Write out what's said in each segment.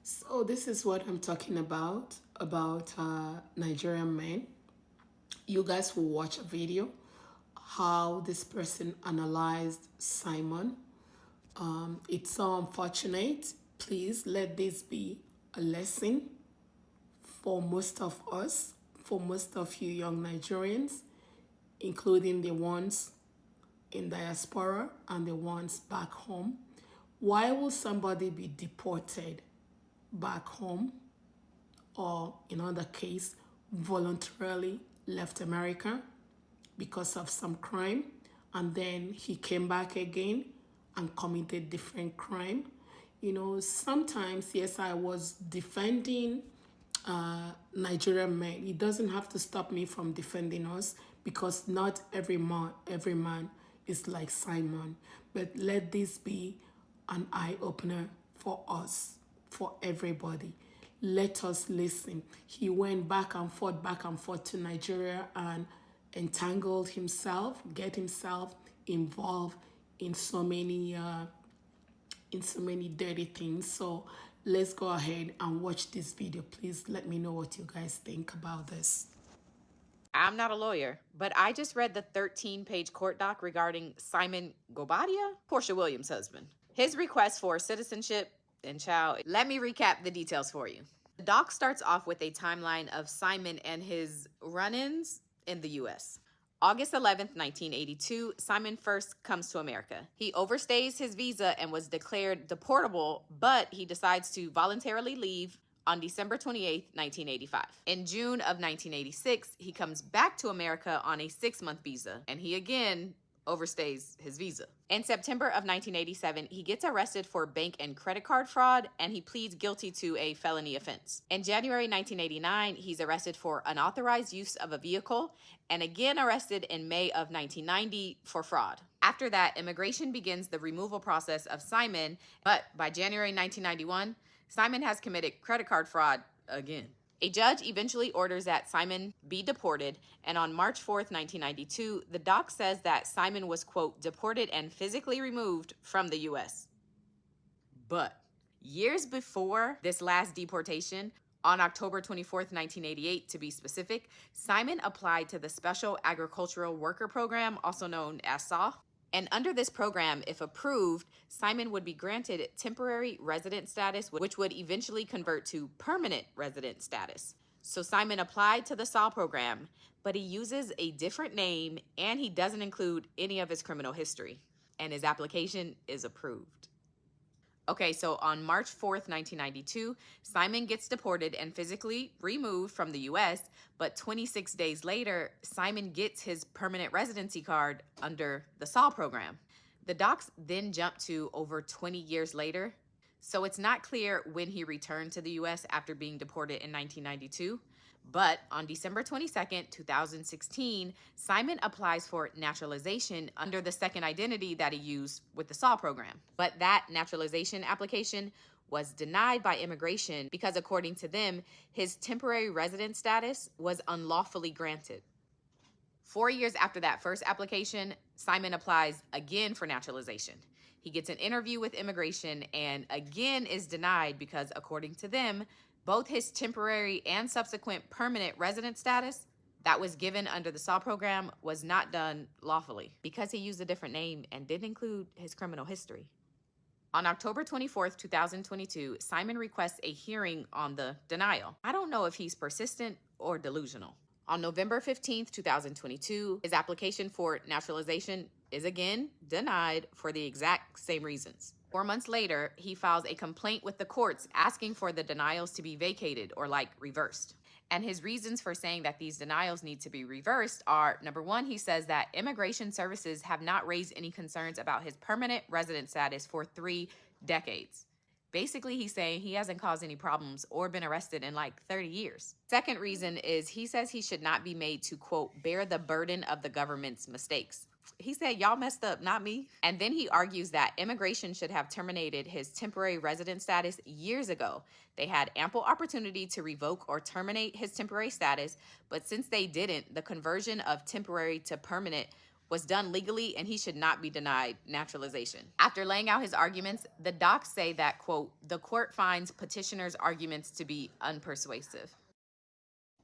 So this is what I'm talking about Nigerian men. You guys will watch a video how this person analyzed Simon. It's so unfortunate. Please let this be a lesson for most of us, for most of you young Nigerians, including the ones in diaspora and the ones back home. Why will somebody be deported back home, or in other case voluntarily left America because of some crime, and then he came back again and committed different crime? Sometimes, yes, I was defending Nigerian men. It doesn't have to stop me from defending us, because not every man is like Simon. But let this be an eye opener for us, for everybody. Let us listen. He went back and forth to Nigeria and entangled himself, get himself involved in so many dirty things. So let's go ahead and watch this video. Please let me know what you guys think about this. I'm not a lawyer, but I just read the 13-page court doc regarding Simon Gobadia, Portia Williams' husband. His request for citizenship and child. Let me recap the details for you. The doc starts off with a timeline of Simon and his run-ins in the U.S. August 11th, 1982, Simon first comes to America. He overstays his visa and was declared deportable, but he decides to voluntarily leave on December 28th, 1985. In June of 1986, he comes back to America on a 6-month visa, and he again overstays his visa. In September of 1987, he gets arrested for bank and credit card fraud, and he pleads guilty to a felony offense. In January 1989, he's arrested for unauthorized use of a vehicle, and again arrested in May of 1990 for fraud. After that, immigration begins the removal process of Simon, but by January 1991, Simon has committed credit card fraud again. A judge eventually orders that Simon be deported, and on March 4th, 1992, the doc says that Simon was, quote, deported and physically removed from the U.S. But years before this last deportation, on October 24th, 1988, to be specific, Simon applied to the Special Agricultural Worker Program, also known as SAW. And under this program, if approved, Simon would be granted temporary resident status, which would eventually convert to permanent resident status. So Simon applied to the SAW program, but he uses a different name and he doesn't include any of his criminal history. And his application is approved. Okay, so on March 4th, 1992, Simon gets deported and physically removed from the U.S., but 26 days later, Simon gets his permanent residency card under the SAW program. The docs then jump to over 20 years later, so it's not clear when he returned to the U.S. after being deported in 1992. But on December 22nd, 2016, Simon applies for naturalization under the second identity that he used with the SAW program. But that naturalization application was denied by immigration because, according to them, his temporary resident status was unlawfully granted. 4 years after that first application, Simon applies again for naturalization. He gets an interview with immigration and again is denied because, according to them, both his temporary and subsequent permanent resident status that was given under the SAW program was not done lawfully because he used a different name and didn't include his criminal history. On October 24th, 2022, Simon requests a hearing on the denial. I don't know if he's persistent or delusional. On November 15th, 2022, his application for naturalization is again denied for the exact same reasons. 4 months later, he files a complaint with the courts asking for the denials to be vacated or reversed. And his reasons for saying that these denials need to be reversed are, number one, he says that immigration services have not raised any concerns about his permanent resident status for 3 decades. Basically, he's saying he hasn't caused any problems or been arrested in 30 years. Second reason is he says he should not be made to, quote, bear the burden of the government's mistakes. He said, y'all messed up, not me. And then he argues that immigration should have terminated his temporary resident status years ago. They had ample opportunity to revoke or terminate his temporary status, but since they didn't, the conversion of temporary to permanent was done legally and he should not be denied naturalization. After laying out his arguments, the docs say that, quote, the court finds petitioner's arguments to be unpersuasive.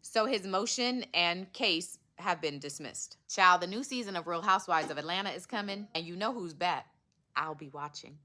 So his motion and case have been dismissed. Child, the new season of Real Housewives of Atlanta is coming, and you know who's back. I'll be watching.